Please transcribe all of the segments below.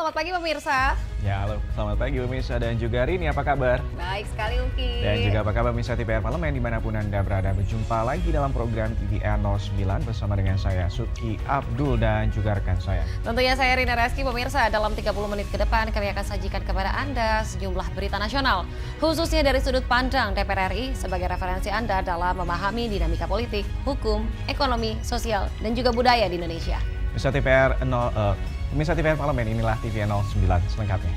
selamat pagi pemirsa. Ya, halo, selamat pagi pemirsa dan juga Rini, apa kabar? Baik sekali Uki. Dan juga apa kabar pemirsa TVR Parlemen dimanapun Anda berada. Berjumpa lagi dalam program TVR 09 bersama dengan saya Suki Abdul dan juga rekan saya. Tentunya saya Rina Reski pemirsa, dalam 30 menit ke depan kami akan sajikan kepada Anda sejumlah berita nasional. Khususnya dari sudut pandang DPR RI sebagai referensi Anda dalam memahami dinamika politik, hukum, ekonomi, sosial, dan juga budaya di Indonesia. Pemirsa TVR Parlemen, inilah TVR 09 selengkapnya.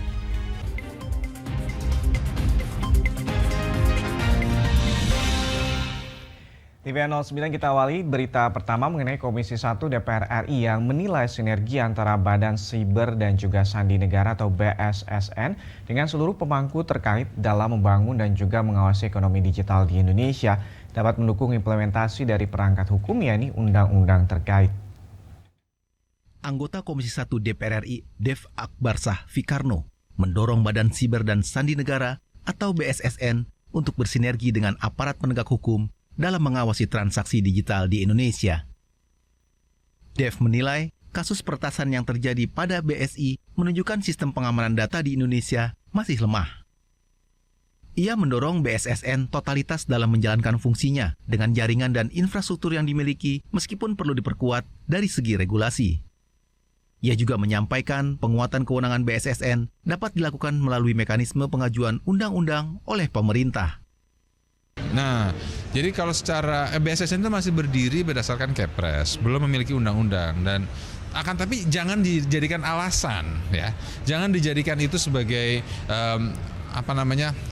TVR 09 kita awali berita pertama mengenai Komisi 1 DPR RI yang menilai sinergi antara Badan Siber dan juga Sandi Negara atau BSSN dengan seluruh pemangku terkait dalam membangun dan juga mengawasi ekonomi digital di Indonesia dapat mendukung implementasi dari perangkat hukum yakni undang-undang terkait. Anggota Komisi 1 DPR RI, Dev Akbarsah Fikarno, mendorong Badan Siber dan Sandi Negara atau BSSN untuk bersinergi dengan aparat penegak hukum dalam mengawasi transaksi digital di Indonesia. Dev menilai kasus peretasan yang terjadi pada BSI menunjukkan sistem pengamanan data di Indonesia masih lemah. Ia mendorong BSSN totalitas dalam menjalankan fungsinya dengan jaringan dan infrastruktur yang dimiliki meskipun perlu diperkuat dari segi regulasi. Ia juga menyampaikan penguatan kewenangan BSSN dapat dilakukan melalui mekanisme pengajuan undang-undang oleh pemerintah. Nah, jadi kalau secara BSSN itu masih berdiri berdasarkan Kepres, belum memiliki undang-undang dan tapi jangan dijadikan alasan ya. Jangan dijadikan itu sebagai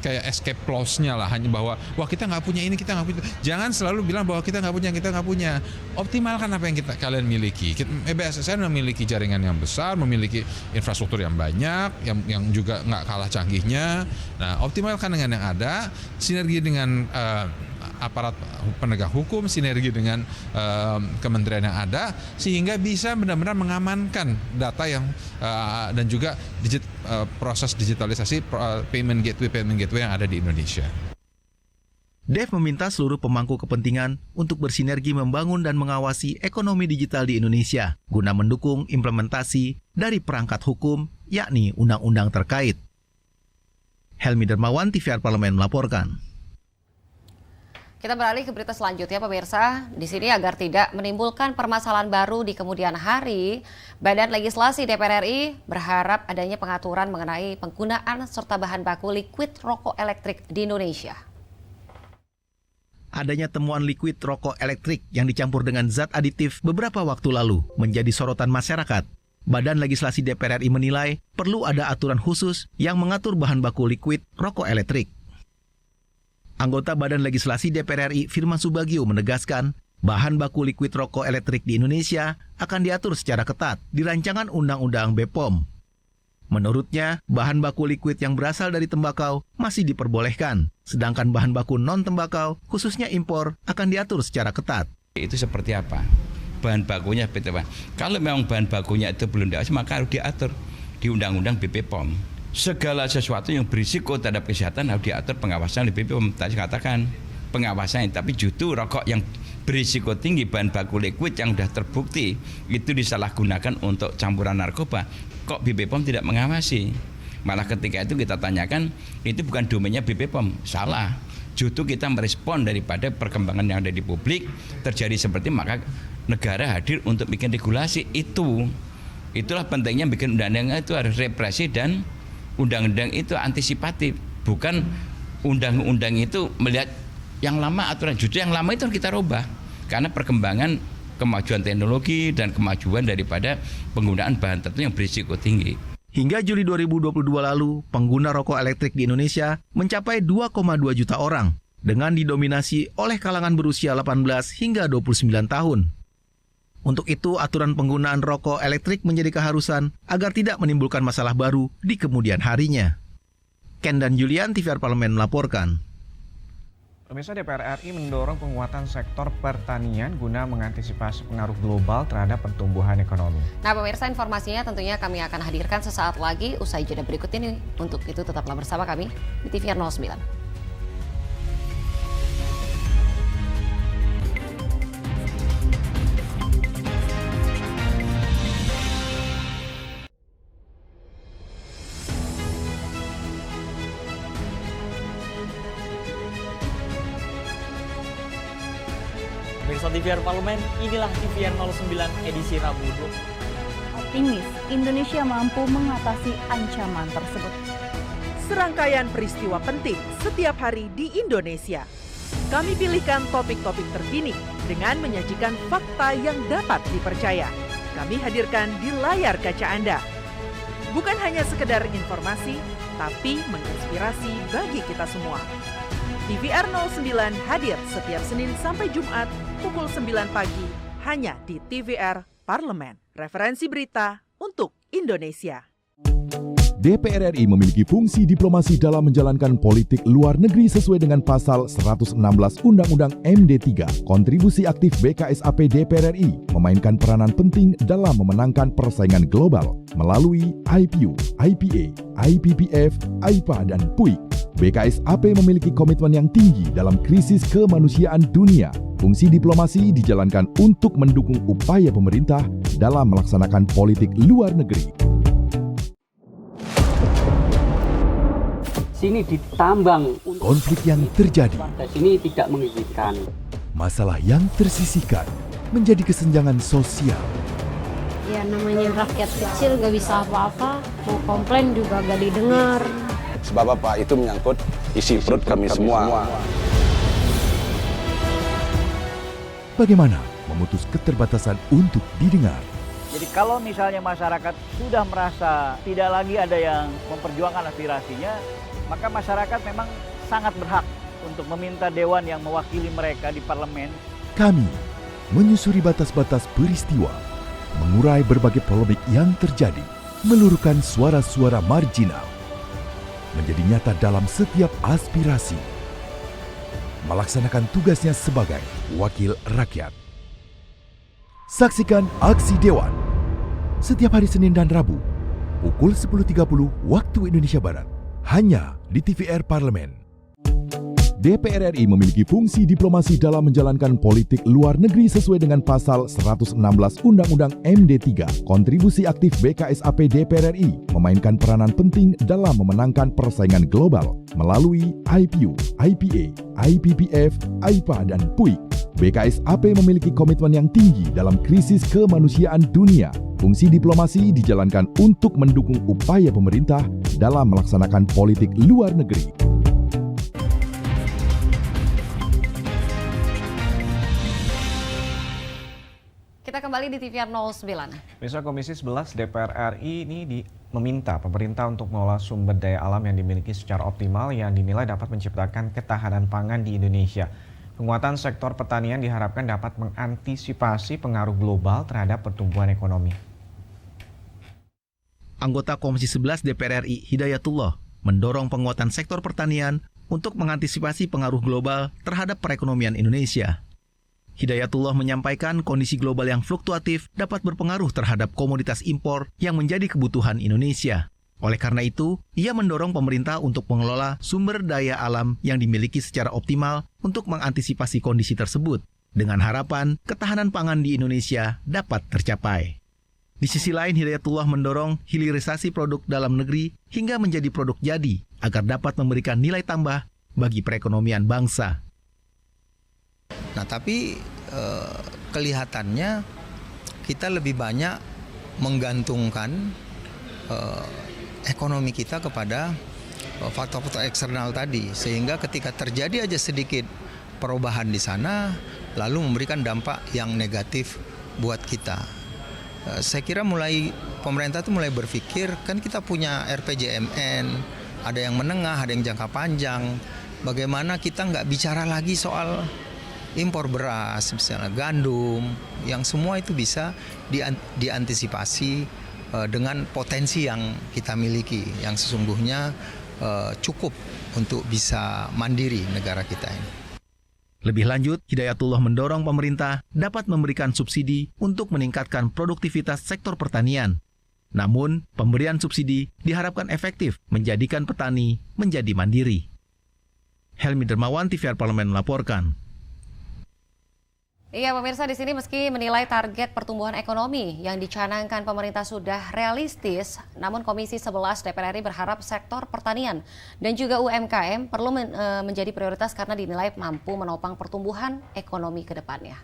kayak escape clause-nya lah, hanya bahwa wah kita nggak punya ini, kita nggak punya. Jangan selalu bilang bahwa kita nggak punya. Optimalkan apa yang kalian miliki. BSSN memiliki jaringan yang besar, memiliki infrastruktur yang banyak, yang juga nggak kalah canggihnya. Nah, optimalkan dengan yang ada, sinergi dengan aparat penegak hukum, sinergi dengan kementerian yang ada, sehingga bisa benar-benar mengamankan data yang dan juga proses digitalisasi payment gateway yang ada di Indonesia. Dev meminta seluruh pemangku kepentingan untuk bersinergi membangun dan mengawasi ekonomi digital di Indonesia guna mendukung implementasi dari perangkat hukum, yakni undang-undang terkait. Helmi Dermawan, TVR Parlemen melaporkan. Kita beralih ke berita selanjutnya pemirsa. Di sini agar tidak menimbulkan permasalahan baru di kemudian hari, Badan Legislasi DPR RI berharap adanya pengaturan mengenai penggunaan serta bahan baku liquid rokok elektrik di Indonesia. Adanya temuan liquid rokok elektrik yang dicampur dengan zat aditif beberapa waktu lalu menjadi sorotan masyarakat. Badan Legislasi DPR RI menilai perlu ada aturan khusus yang mengatur bahan baku liquid rokok elektrik. Anggota Badan Legislasi DPR RI Firman Subagio menegaskan bahan baku liquid rokok elektrik di Indonesia akan diatur secara ketat di rancangan Undang-Undang BPOM. Menurutnya, bahan baku liquid yang berasal dari tembakau masih diperbolehkan, sedangkan bahan baku non-tembakau, khususnya impor, akan diatur secara ketat. Itu seperti apa? Bahan bakunya seperti apa? Kalau memang bahan bakunya itu belum diatur, maka harus diatur di Undang-Undang BPOM. Segala sesuatu yang berisiko terhadap kesehatan harus diatur pengawasan di BPOM. Tadi saya katakan pengawasan, tapi justru rokok yang berisiko tinggi, bahan baku liquid yang sudah terbukti itu disalahgunakan untuk campuran narkoba, kok BPOM tidak mengawasi? Malah ketika itu kita tanyakan, itu bukan domainnya BPOM, salah. Justru kita merespon daripada perkembangan yang ada di publik, terjadi seperti maka negara hadir untuk bikin regulasi itu. Itulah pentingnya bikin undang-undang itu harus represi dan undang-undang itu antisipatif, bukan undang-undang itu melihat yang lama aturan. Justru yang lama itu harus kita rubah karena perkembangan kemajuan teknologi dan kemajuan daripada penggunaan bahan tertentu yang berisiko tinggi. Hingga Juli 2022 lalu, pengguna rokok elektrik di Indonesia mencapai 2,2 juta orang dengan didominasi oleh kalangan berusia 18 hingga 29 tahun. Untuk itu, aturan penggunaan rokok elektrik menjadi keharusan agar tidak menimbulkan masalah baru di kemudian harinya. Ken dan Julian, TVR Parlemen melaporkan. Pemirsa, DPR RI mendorong penguatan sektor pertanian guna mengantisipasi pengaruh global terhadap pertumbuhan ekonomi. Nah pemirsa, informasinya tentunya kami akan hadirkan sesaat lagi usai jeda berikut ini. Untuk itu tetaplah bersama kami di TVR 09. Pemirsa TVR Parlemen, inilah TVR 09 edisi Rabu 20. Optimis Indonesia mampu mengatasi ancaman tersebut. Serangkaian peristiwa penting setiap hari di Indonesia. Kami pilihkan topik-topik terkini dengan menyajikan fakta yang dapat dipercaya. Kami hadirkan di layar kaca Anda. Bukan hanya sekedar informasi, tapi menginspirasi bagi kita semua. TVR 09 hadir setiap Senin sampai Jumat pukul 9 pagi hanya di TVR Parlemen. Referensi berita untuk Indonesia. DPR RI memiliki fungsi diplomasi dalam menjalankan politik luar negeri sesuai dengan pasal 116 Undang-Undang MD 3. Kontribusi aktif BKSAP DPR RI memainkan peranan penting dalam memenangkan persaingan global melalui IPU, IPA, IPPF, AIPA, dan PUIK. BKSAP memiliki komitmen yang tinggi dalam krisis kemanusiaan dunia. Fungsi diplomasi dijalankan untuk mendukung upaya pemerintah dalam melaksanakan politik luar negeri. Sini ditambang. Konflik yang terjadi, Warga sini tidak mengizinkan. masalah yang tersisihkan menjadi kesenjangan sosial. Ya namanya rakyat kecil gak bisa apa-apa, mau komplain juga gak didengar. Sebab apa? Itu menyangkut isi perut kami semua. Bagaimana memutus keterbatasan untuk didengar? Jadi kalau misalnya masyarakat sudah merasa tidak lagi ada yang memperjuangkan aspirasinya, maka masyarakat memang sangat berhak untuk meminta dewan yang mewakili mereka di parlemen. Kami menyusuri batas-batas peristiwa, mengurai berbagai polemik yang terjadi, meluruhkan suara-suara marginal, menjadi nyata dalam setiap aspirasi, melaksanakan tugasnya sebagai wakil rakyat. Saksikan Aksi Dewan setiap hari Senin dan Rabu pukul 10.30 waktu Indonesia Barat hanya di TVR Parlemen. DPR RI memiliki fungsi diplomasi dalam menjalankan politik luar negeri sesuai dengan pasal 116 Undang-Undang MD 3. Kontribusi aktif BKSAP DPR RI memainkan peranan penting dalam memenangkan persaingan global melalui IPU, IPA, IPPF, AIPA, dan PUIK. BKSAP memiliki komitmen yang tinggi dalam krisis kemanusiaan dunia. Fungsi diplomasi dijalankan untuk mendukung upaya pemerintah dalam melaksanakan politik luar negeri. Kita kembali di TVR 09. Besok Komisi 11 DPR RI ini meminta pemerintah untuk mengolah sumber daya alam yang dimiliki secara optimal yang dinilai dapat menciptakan ketahanan pangan di Indonesia. Penguatan sektor pertanian diharapkan dapat mengantisipasi pengaruh global terhadap pertumbuhan ekonomi. Anggota Komisi 11 DPR RI Hidayatullah mendorong penguatan sektor pertanian untuk mengantisipasi pengaruh global terhadap perekonomian Indonesia. Hidayatullah menyampaikan kondisi global yang fluktuatif dapat berpengaruh terhadap komoditas impor yang menjadi kebutuhan Indonesia. Oleh karena itu, ia mendorong pemerintah untuk mengelola sumber daya alam yang dimiliki secara optimal untuk mengantisipasi kondisi tersebut, dengan harapan ketahanan pangan di Indonesia dapat tercapai. Di sisi lain, Hidayatullah mendorong hilirisasi produk dalam negeri hingga menjadi produk jadi agar dapat memberikan nilai tambah bagi perekonomian bangsa. Nah, tapi kelihatannya kita lebih banyak menggantungkan ekonomi kita kepada faktor-faktor eksternal tadi, sehingga ketika terjadi aja sedikit perubahan di sana, lalu memberikan dampak yang negatif buat kita. Saya kira pemerintah itu mulai berpikir, kan kita punya RPJMN, ada yang menengah, ada yang jangka panjang. Bagaimana kita nggak bicara lagi soal impor beras, misalnya gandum, yang semua itu bisa diantisipasi dengan potensi yang kita miliki, yang sesungguhnya cukup untuk bisa mandiri negara kita ini. Lebih lanjut, Hidayatullah mendorong pemerintah dapat memberikan subsidi untuk meningkatkan produktivitas sektor pertanian. Namun, pemberian subsidi diharapkan efektif menjadikan petani menjadi mandiri. Helmi Dermawan, TVR Parlemen melaporkan. Iya pemirsa, di sini meski menilai target pertumbuhan ekonomi yang dicanangkan pemerintah sudah realistis, namun Komisi 11 DPR RI berharap sektor pertanian dan juga UMKM perlu menjadi prioritas karena dinilai mampu menopang pertumbuhan ekonomi ke depannya.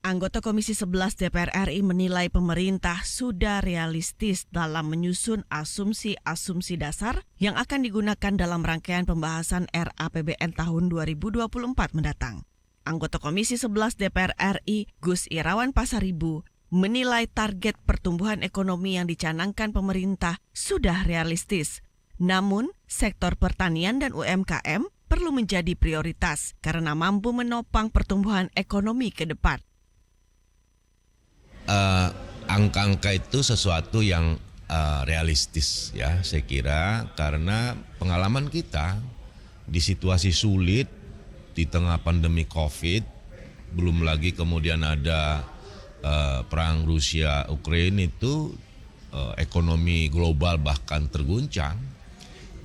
Anggota Komisi 11 DPR RI menilai pemerintah sudah realistis dalam menyusun asumsi-asumsi dasar yang akan digunakan dalam rangkaian pembahasan RAPBN tahun 2024 mendatang. Anggota Komisi 11 DPR RI Gus Irawan Pasaribu menilai target pertumbuhan ekonomi yang dicanangkan pemerintah sudah realistis. Namun, sektor pertanian dan UMKM perlu menjadi prioritas karena mampu menopang pertumbuhan ekonomi ke depan. Angka-angka itu sesuatu yang realistis ya, saya kira, karena pengalaman kita di situasi sulit di tengah pandemi COVID, belum lagi kemudian ada perang Rusia Ukraina itu ekonomi global bahkan terguncang,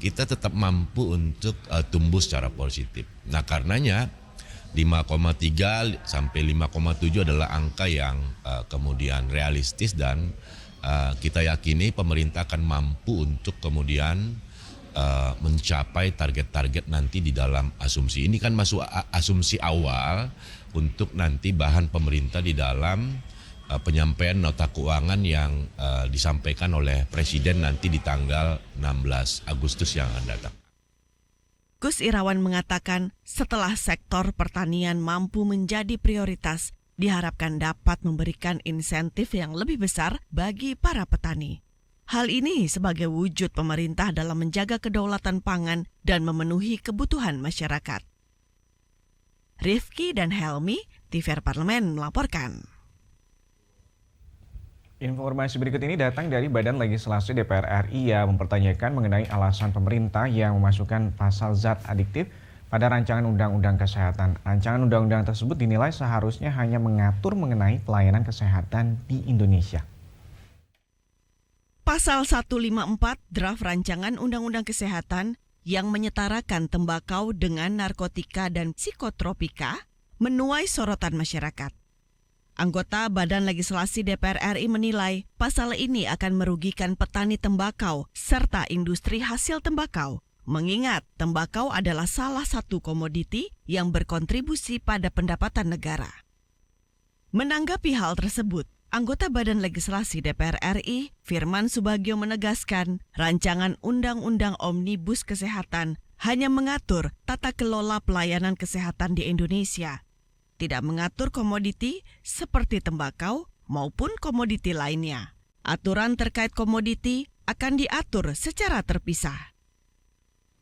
kita tetap mampu untuk tumbuh secara positif. Nah, karenanya 5,3 sampai 5,7 adalah angka yang kemudian realistis dan kita yakini pemerintah akan mampu untuk kemudian mencapai target-target nanti di dalam asumsi. Ini kan masuk asumsi awal untuk nanti bahan pemerintah di dalam penyampaian nota keuangan yang disampaikan oleh Presiden nanti di tanggal 16 Agustus yang akan datang. Gus Irawan mengatakan setelah sektor pertanian mampu menjadi prioritas, diharapkan dapat memberikan insentif yang lebih besar bagi para petani. Hal ini sebagai wujud pemerintah dalam menjaga kedaulatan pangan dan memenuhi kebutuhan masyarakat. Rifki dan Helmi, TVR Parlemen melaporkan. Informasi berikut ini datang dari Badan Legislasi DPR RI yang mempertanyakan mengenai alasan pemerintah yang memasukkan pasal zat adiktif pada rancangan Undang-Undang Kesehatan. Rancangan undang-undang tersebut dinilai seharusnya hanya mengatur mengenai pelayanan kesehatan di Indonesia. Pasal 154 draft rancangan Undang-Undang Kesehatan yang menyetarakan tembakau dengan narkotika dan psikotropika menuai sorotan masyarakat. Anggota Badan Legislasi DPR RI menilai pasal ini akan merugikan petani tembakau serta industri hasil tembakau, mengingat tembakau adalah salah satu komoditi yang berkontribusi pada pendapatan negara. Menanggapi hal tersebut, anggota Badan Legislasi DPR RI, Firman Subagio menegaskan, rancangan Undang-Undang Omnibus Kesehatan hanya mengatur tata kelola pelayanan kesehatan di Indonesia, tidak mengatur komoditi seperti tembakau maupun komoditi lainnya. Aturan terkait komoditi akan diatur secara terpisah.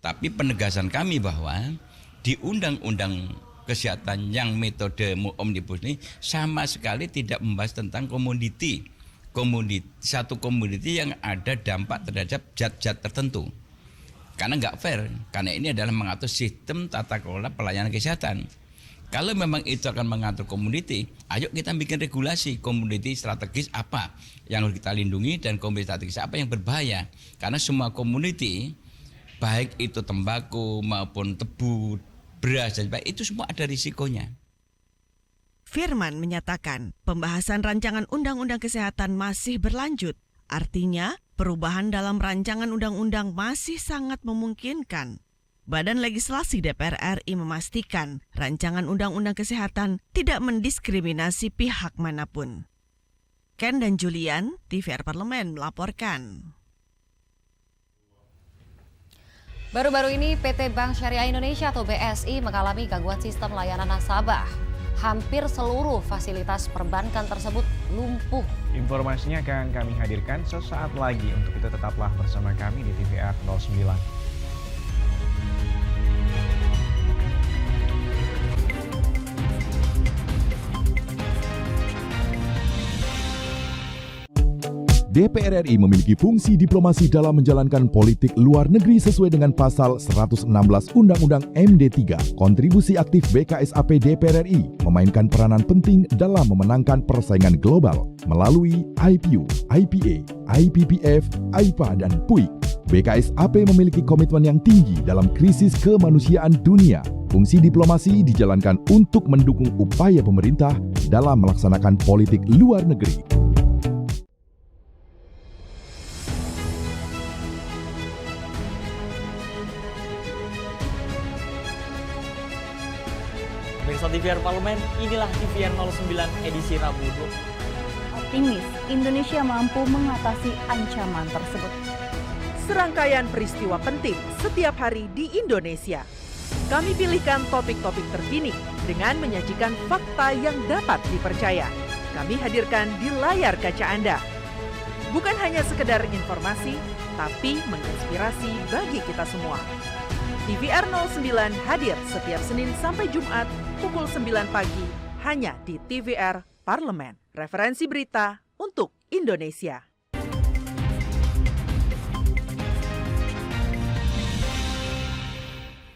Tapi penegasan kami bahwa di Undang-Undang Kesehatan yang metode omnibus ini sama sekali tidak membahas tentang komoditi. Satu komoditi yang ada dampak terhadap zat-zat tertentu. Karena nggak fair, karena ini adalah mengatur sistem tata kelola pelayanan kesehatan. Kalau memang itu akan mengatur komoditi, ayo kita bikin regulasi komoditi strategis apa yang harus kita lindungi dan komoditi strategis apa yang berbahaya. Karena semua komoditi, baik itu tembakau maupun tebu, beras, dan sebagainya, itu semua ada risikonya. Firman menyatakan pembahasan rancangan Undang-Undang Kesehatan masih berlanjut. Artinya, perubahan dalam rancangan undang-undang masih sangat memungkinkan. Badan Legislasi DPR RI memastikan rancangan Undang-Undang Kesehatan tidak mendiskriminasi pihak manapun. Ken dan Julian, TVR Parlemen melaporkan. Baru-baru ini PT Bank Syariah Indonesia atau BSI mengalami gangguan sistem layanan nasabah. Hampir seluruh fasilitas perbankan tersebut lumpuh. Informasinya akan kami hadirkan sesaat lagi. Untuk itu tetaplah bersama kami di TVR 09. DPR RI memiliki fungsi diplomasi dalam menjalankan politik luar negeri sesuai dengan pasal 116 Undang-Undang MD3. Kontribusi aktif BKSAP DPR RI memainkan peranan penting dalam memenangkan persaingan global melalui IPU, IPA, IPPF, IPA, dan PUIK. BKSAP memiliki komitmen yang tinggi dalam krisis kemanusiaan dunia. Fungsi diplomasi dijalankan untuk mendukung upaya pemerintah dalam melaksanakan politik luar negeri. Pemirsa TVR Parlemen, inilah TVR 09 edisi Rabu. Optimis, Indonesia mampu mengatasi ancaman tersebut. Serangkaian peristiwa penting setiap hari di Indonesia. Kami pilihkan topik-topik terkini dengan menyajikan fakta yang dapat dipercaya. Kami hadirkan di layar kaca Anda. Bukan hanya sekedar informasi, tapi menginspirasi bagi kita semua. TVR 09 hadir setiap Senin sampai Jumat pukul 9 pagi hanya di TVR Parlemen. Referensi berita untuk Indonesia.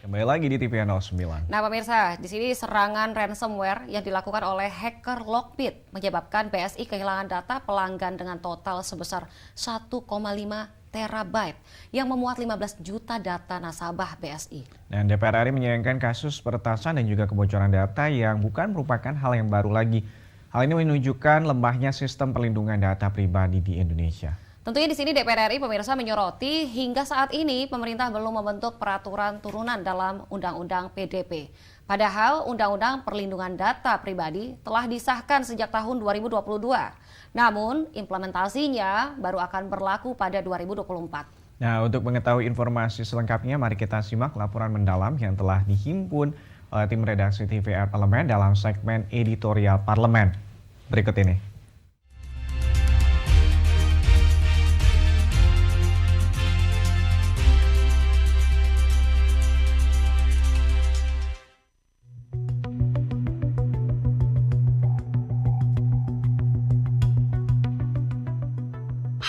Kembali lagi di TVR 09. Nah pemirsa, di sini serangan ransomware yang dilakukan oleh hacker Lockbit menyebabkan BSI kehilangan data pelanggan dengan total sebesar 1,5 terabyte yang memuat 15 juta data nasabah BSI. Dan DPR RI menyayangkan kasus peretasan dan juga kebocoran data yang bukan merupakan hal yang baru lagi. Hal ini menunjukkan lemahnya sistem perlindungan data pribadi di Indonesia. Tentunya di sini DPR RI pemirsa menyoroti hingga saat ini pemerintah belum membentuk peraturan turunan dalam Undang-Undang PDP. Padahal Undang-Undang Perlindungan Data Pribadi telah disahkan sejak tahun 2022. Namun implementasinya baru akan berlaku pada 2024. Nah, untuk mengetahui informasi selengkapnya, mari kita simak laporan mendalam yang telah dihimpun oleh tim redaksi TVR Parlemen dalam segmen editorial Parlemen. Berikut ini.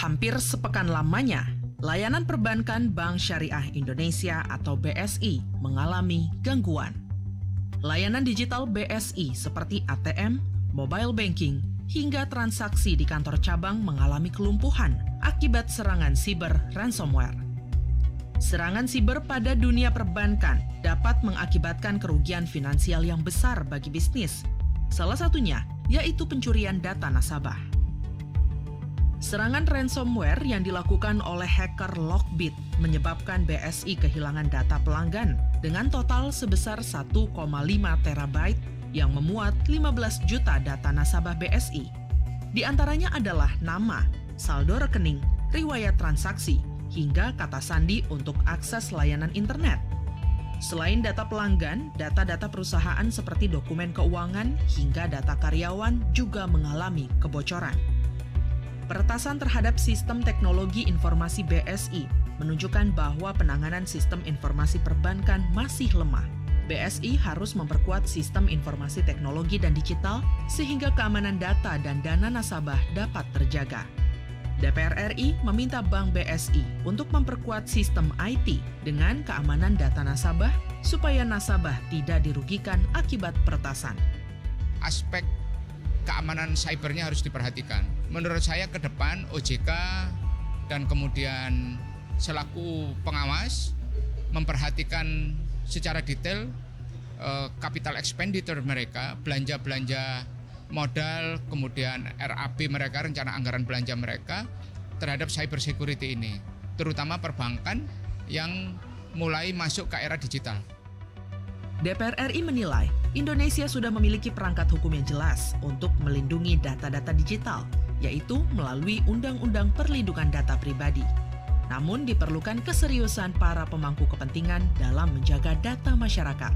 Hampir sepekan lamanya, layanan perbankan Bank Syariah Indonesia atau BSI mengalami gangguan. Layanan digital BSI seperti ATM, mobile banking, hingga transaksi di kantor cabang mengalami kelumpuhan akibat serangan siber ransomware. Serangan siber pada dunia perbankan dapat mengakibatkan kerugian finansial yang besar bagi bisnis. Salah satunya yaitu pencurian data nasabah. Serangan ransomware yang dilakukan oleh hacker Lockbit menyebabkan BSI kehilangan data pelanggan dengan total sebesar 1,5 terabyte yang memuat 15 juta data nasabah BSI. Di antaranya adalah nama, saldo rekening, riwayat transaksi, hingga kata sandi untuk akses layanan internet. Selain data pelanggan, data-data perusahaan seperti dokumen keuangan hingga data karyawan juga mengalami kebocoran. Peretasan terhadap sistem teknologi informasi BSI menunjukkan bahwa penanganan sistem informasi perbankan masih lemah. BSI harus memperkuat sistem informasi teknologi dan digital sehingga keamanan data dan dana nasabah dapat terjaga. DPR RI meminta Bank BSI untuk memperkuat sistem IT dengan keamanan data nasabah supaya nasabah tidak dirugikan akibat peretasan. Aspek keamanan cybernya harus diperhatikan. Menurut saya ke depan OJK dan kemudian selaku pengawas memperhatikan secara detail capital expenditure mereka, belanja-belanja modal, kemudian RAB mereka, rencana anggaran belanja mereka terhadap cyber security ini, terutama perbankan yang mulai masuk ke era digital. DPR RI menilai Indonesia sudah memiliki perangkat hukum yang jelas untuk melindungi data-data digital, yaitu melalui Undang-Undang Perlindungan Data Pribadi. Namun diperlukan keseriusan para pemangku kepentingan dalam menjaga data masyarakat.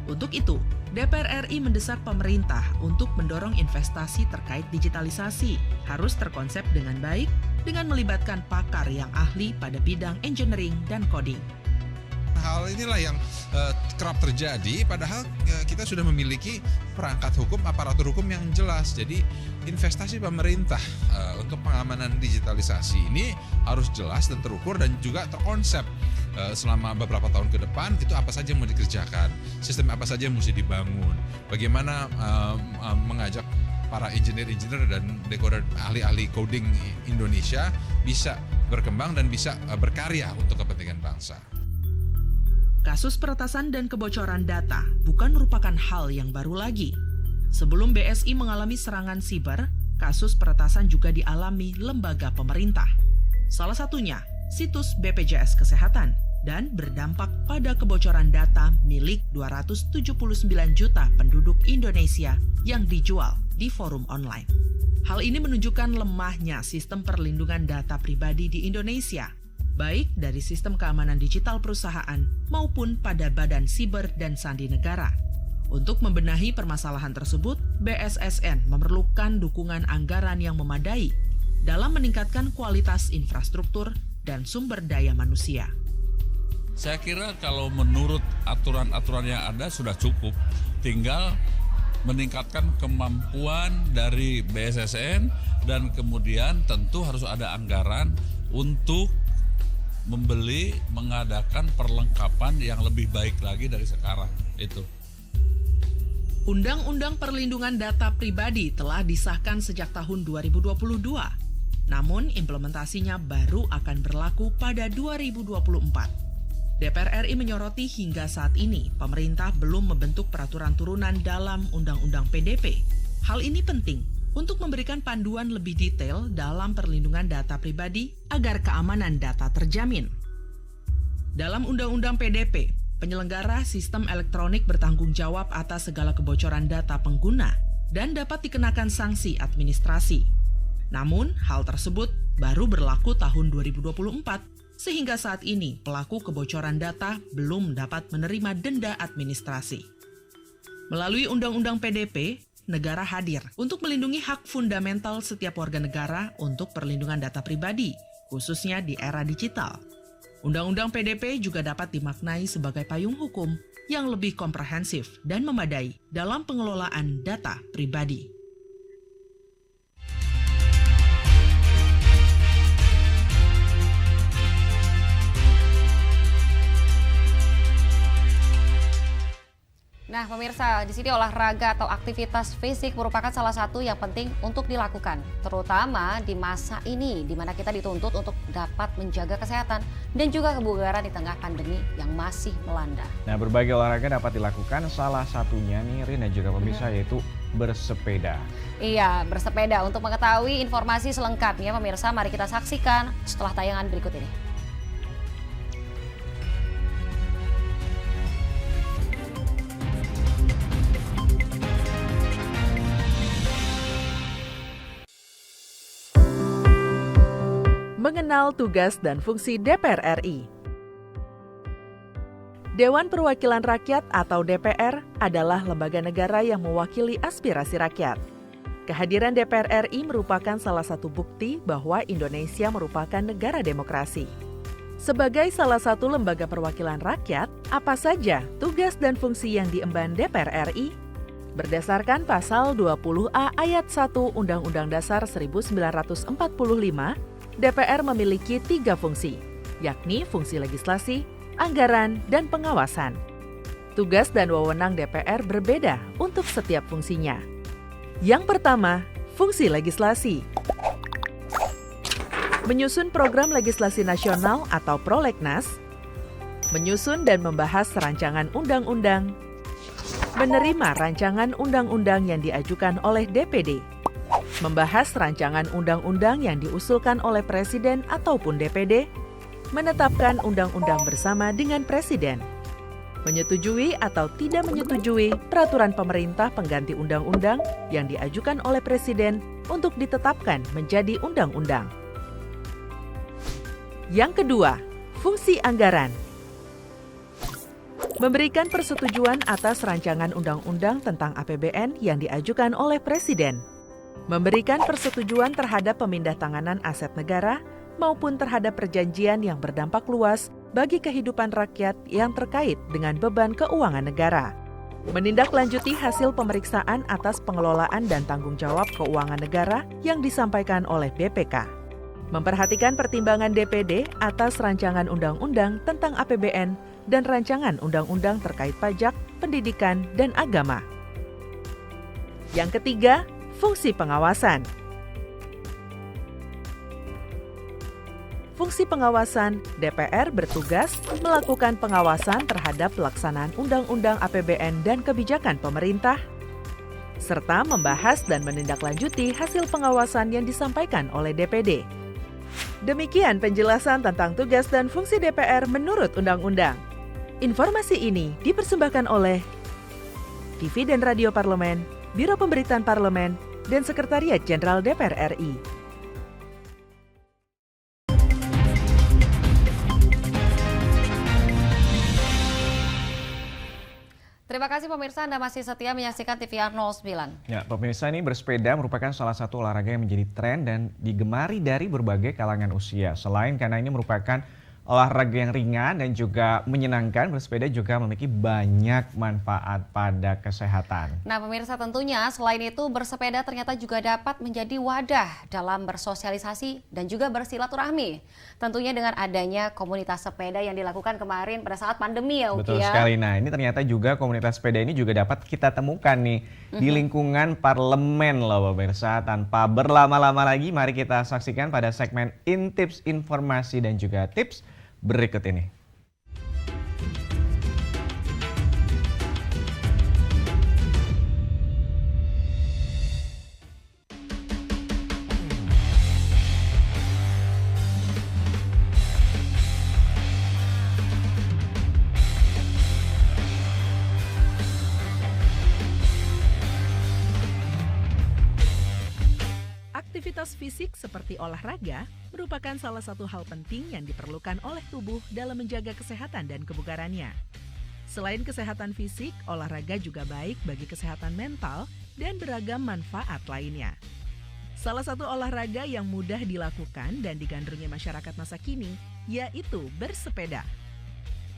Untuk itu, DPR RI mendesak pemerintah untuk mendorong investasi terkait digitalisasi, harus terkonsep dengan baik dengan melibatkan pakar yang ahli pada bidang engineering dan coding. Hal inilah yang kerap terjadi, padahal kita sudah memiliki perangkat hukum, aparatur hukum yang jelas. Jadi investasi pemerintah untuk pengamanan digitalisasi ini harus jelas dan terukur dan juga terkonsep selama beberapa tahun ke depan itu apa saja yang mau dikerjakan, sistem apa saja yang mesti dibangun, bagaimana mengajak para engineer dan decoder ahli-ahli coding Indonesia bisa berkembang dan bisa berkarya untuk kepentingan bangsa. Kasus peretasan dan kebocoran data bukan merupakan hal yang baru lagi. Sebelum BSI mengalami serangan siber, kasus peretasan juga dialami lembaga pemerintah. Salah satunya, situs BPJS Kesehatan dan berdampak pada kebocoran data milik 279 juta penduduk Indonesia yang dijual di forum online. Hal ini menunjukkan lemahnya sistem perlindungan data pribadi di Indonesia, baik dari sistem keamanan digital perusahaan maupun pada Badan Siber dan Sandi Negara. Untuk membenahi permasalahan tersebut, BSSN memerlukan dukungan anggaran yang memadai dalam meningkatkan kualitas infrastruktur dan sumber daya manusia. Saya kira kalau menurut aturan-aturan yang ada sudah cukup, tinggal meningkatkan kemampuan dari BSSN dan kemudian tentu harus ada anggaran untuk mengadakan perlengkapan yang lebih baik lagi dari sekarang. Itu. Undang-Undang Perlindungan Data Pribadi telah disahkan sejak tahun 2022. Namun implementasinya baru akan berlaku pada 2024. DPR RI menyoroti hingga saat ini pemerintah belum membentuk peraturan turunan dalam Undang-Undang PDP. Hal ini penting untuk memberikan panduan lebih detail dalam perlindungan data pribadi agar keamanan data terjamin. Dalam Undang-Undang PDP, penyelenggara sistem elektronik bertanggung jawab atas segala kebocoran data pengguna dan dapat dikenakan sanksi administrasi. Namun, hal tersebut baru berlaku tahun 2024, sehingga saat ini pelaku kebocoran data belum dapat menerima denda administrasi. Melalui Undang-Undang PDP, negara hadir untuk melindungi hak fundamental setiap warga negara untuk perlindungan data pribadi, khususnya di era digital. Undang-Undang PDP juga dapat dimaknai sebagai payung hukum yang lebih komprehensif dan memadai dalam pengelolaan data pribadi. Nah, pemirsa, di sini olahraga atau aktivitas fisik merupakan salah satu yang penting untuk dilakukan, terutama di masa ini di mana kita dituntut untuk dapat menjaga kesehatan dan juga kebugaran di tengah pandemi yang masih melanda. Nah, berbagai olahraga dapat dilakukan, salah satunya nih Rin dan juga pemirsa yaitu bersepeda. Iya, bersepeda. Untuk mengetahui informasi selengkapnya, pemirsa, mari kita saksikan setelah tayangan berikut ini. Mengenal tugas dan fungsi DPR RI. Dewan Perwakilan Rakyat atau DPR adalah lembaga negara yang mewakili aspirasi rakyat. Kehadiran DPR RI merupakan salah satu bukti bahwa Indonesia merupakan negara demokrasi. Sebagai salah satu lembaga perwakilan rakyat, apa saja tugas dan fungsi yang diemban DPR RI? Berdasarkan pasal 20A ayat 1 Undang-Undang Dasar 1945, DPR memiliki 3 fungsi, yakni fungsi legislasi, anggaran, dan pengawasan. Tugas dan wewenang DPR berbeda untuk setiap fungsinya. Yang pertama, fungsi legislasi. Menyusun program legislasi nasional atau prolegnas, menyusun dan membahas rancangan undang-undang, menerima rancangan undang-undang yang diajukan oleh DPD, membahas rancangan undang-undang yang diusulkan oleh Presiden ataupun DPD, menetapkan undang-undang bersama dengan Presiden, menyetujui atau tidak menyetujui peraturan pemerintah pengganti undang-undang yang diajukan oleh Presiden untuk ditetapkan menjadi undang-undang. Yang kedua, fungsi anggaran. Memberikan persetujuan atas rancangan undang-undang tentang APBN yang diajukan oleh Presiden. Memberikan persetujuan terhadap pemindah-tanganan aset negara maupun terhadap perjanjian yang berdampak luas bagi kehidupan rakyat yang terkait dengan beban keuangan negara. Menindaklanjuti hasil pemeriksaan atas pengelolaan dan tanggung jawab keuangan negara yang disampaikan oleh BPK. Memperhatikan pertimbangan DPD atas rancangan undang-undang tentang APBN dan rancangan undang-undang terkait pajak, pendidikan, dan agama. Yang ketiga, fungsi pengawasan. Fungsi pengawasan, DPR bertugas melakukan pengawasan terhadap pelaksanaan undang-undang APBN dan kebijakan pemerintah, serta membahas dan menindaklanjuti hasil pengawasan yang disampaikan oleh DPD. Demikian penjelasan tentang tugas dan fungsi DPR menurut undang-undang. Informasi ini dipersembahkan oleh TV dan Radio Parlemen, Biro Pemberitaan Parlemen, dan Sekretariat Jenderal DPR RI. Terima kasih pemirsa, Anda masih setia menyaksikan TVR 09. Ya, pemirsa, ini bersepeda merupakan salah satu olahraga yang menjadi tren dan digemari dari berbagai kalangan usia. Selain karena ini merupakan olahraga yang ringan dan juga menyenangkan, bersepeda juga memiliki banyak manfaat pada kesehatan. Nah pemirsa, tentunya selain itu bersepeda ternyata juga dapat menjadi wadah dalam bersosialisasi dan juga bersilaturahmi. Tentunya dengan adanya komunitas sepeda yang dilakukan kemarin pada saat pandemi ya Uki. Betul sekali. Nah ini ternyata juga komunitas sepeda ini juga dapat kita temukan nih di lingkungan parlemen loh pemirsa. Tanpa berlama-lama lagi, mari kita saksikan pada segmen Intips Informasi dan juga Tips berikut ini. Aktivitas fisik seperti olahraga merupakan salah satu hal penting yang diperlukan oleh tubuh dalam menjaga kesehatan dan kebugarannya. Selain kesehatan fisik, olahraga juga baik bagi kesehatan mental dan beragam manfaat lainnya. Salah satu olahraga yang mudah dilakukan dan digandrungi masyarakat masa kini yaitu bersepeda.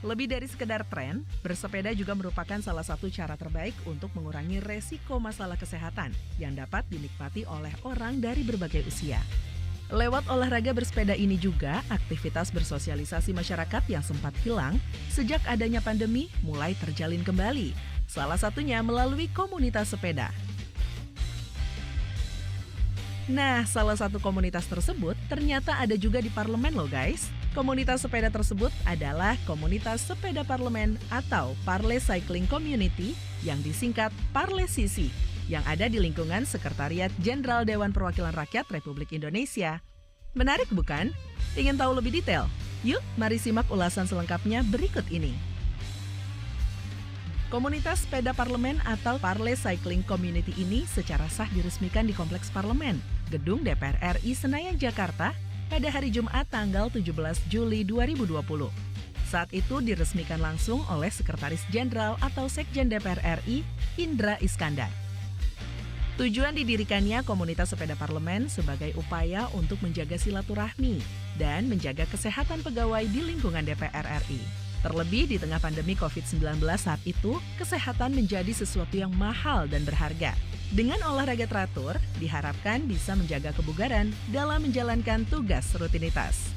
Lebih dari sekedar tren, bersepeda juga merupakan salah satu cara terbaik untuk mengurangi resiko masalah kesehatan yang dapat dinikmati oleh orang dari berbagai usia. Lewat olahraga bersepeda ini juga, aktivitas bersosialisasi masyarakat yang sempat hilang sejak adanya pandemi mulai terjalin kembali. Salah satunya melalui komunitas sepeda. Nah, salah satu komunitas tersebut ternyata ada juga di parlemen loh guys. Komunitas sepeda tersebut adalah Komunitas Sepeda Parlemen atau Parle Cycling Community yang disingkat Parlesisi yang ada di lingkungan Sekretariat Jenderal Dewan Perwakilan Rakyat Republik Indonesia. Menarik bukan? Ingin tahu lebih detail? Yuk, mari simak ulasan selengkapnya berikut ini. Komunitas Sepeda Parlemen atau Parle Cycling Community ini secara sah diresmikan di Kompleks Parlemen, Gedung DPR RI Senayan, Jakarta, pada hari Jumat tanggal 17 Juli 2020. Saat itu diresmikan langsung oleh Sekretaris Jenderal atau Sekjen DPR RI, Indra Iskandar. Tujuan didirikannya komunitas sepeda parlemen sebagai upaya untuk menjaga silaturahmi dan menjaga kesehatan pegawai di lingkungan DPR RI. Terlebih di tengah pandemi COVID-19 saat itu, kesehatan menjadi sesuatu yang mahal dan berharga. Dengan olahraga teratur, diharapkan bisa menjaga kebugaran dalam menjalankan tugas rutinitas.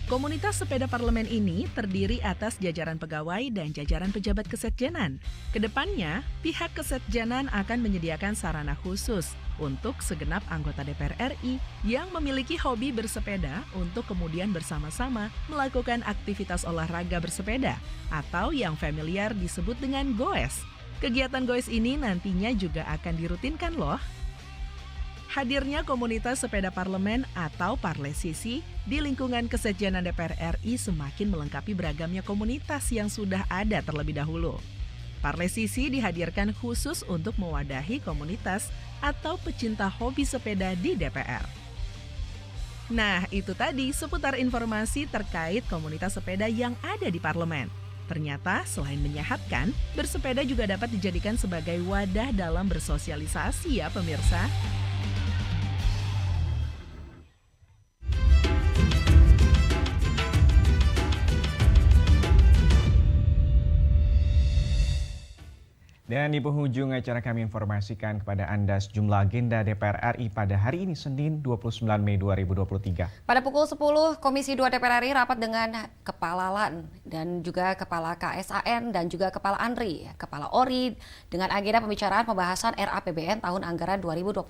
Komunitas sepeda parlemen ini terdiri atas jajaran pegawai dan jajaran pejabat kesekjenan. Kedepannya, pihak kesekjenan akan menyediakan sarana khusus untuk segenap anggota DPR RI yang memiliki hobi bersepeda untuk kemudian bersama-sama melakukan aktivitas olahraga bersepeda atau yang familiar disebut dengan goes. Kegiatan goes ini nantinya juga akan dirutinkan loh. Hadirnya komunitas sepeda parlemen atau Parlesisi di lingkungan Kesekjenan DPR RI semakin melengkapi beragamnya komunitas yang sudah ada terlebih dahulu. Parlesisi dihadirkan khusus untuk mewadahi komunitas atau pecinta hobi sepeda di DPR. Nah, itu tadi seputar informasi terkait komunitas sepeda yang ada di parlemen. Ternyata selain menyehatkan, bersepeda juga dapat dijadikan sebagai wadah dalam bersosialisasi ya pemirsa. Dan di penghujung acara kami informasikan kepada Anda sejumlah agenda DPR RI pada hari ini Senin 29 Mei 2023. Pada pukul 10, Komisi 2 DPR RI rapat dengan Kepala LAN dan juga Kepala KSAN dan juga Kepala ANRI, Kepala ORI dengan agenda pembicaraan pembahasan RAPBN tahun anggaran 2024,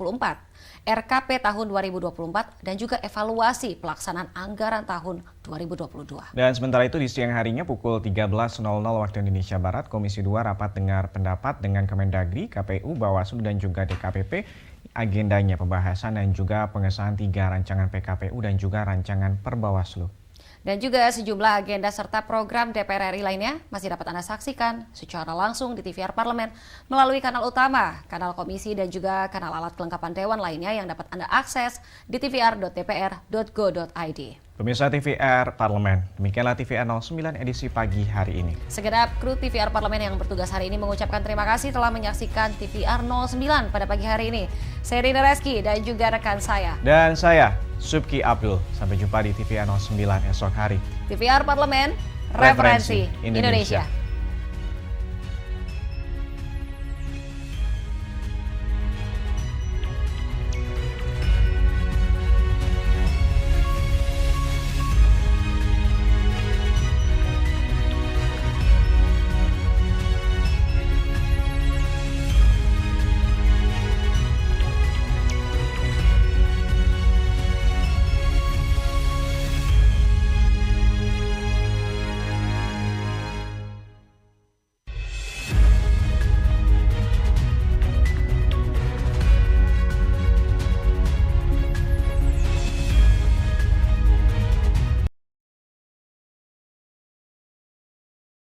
RKP tahun 2024 dan juga evaluasi pelaksanaan anggaran tahun 2022. Dan sementara itu di siang harinya pukul 13.00 waktu Indonesia Barat, Komisi 2 rapat dengar pendapat dengan Kemendagri, KPU, Bawaslu dan juga DKPP agendanya pembahasan dan juga pengesahan 3 rancangan PKPU dan juga rancangan Perbawaslu. Dan juga sejumlah agenda serta program DPR RI lainnya masih dapat Anda saksikan secara langsung di TVR Parlemen melalui kanal utama, kanal komisi dan juga kanal alat kelengkapan Dewan lainnya yang dapat Anda akses di tvr.dpr.go.id. Pemirsa TVR Parlemen, demikianlah TVR 09 edisi pagi hari ini. Segenap kru TVR Parlemen yang bertugas hari ini mengucapkan terima kasih telah menyaksikan TVR 09 pada pagi hari ini. Saya Rina Reski dan juga rekan saya. Dan saya, Subki Abdul. Sampai jumpa di TVR 09 esok hari. TVR Parlemen, referensi Indonesia.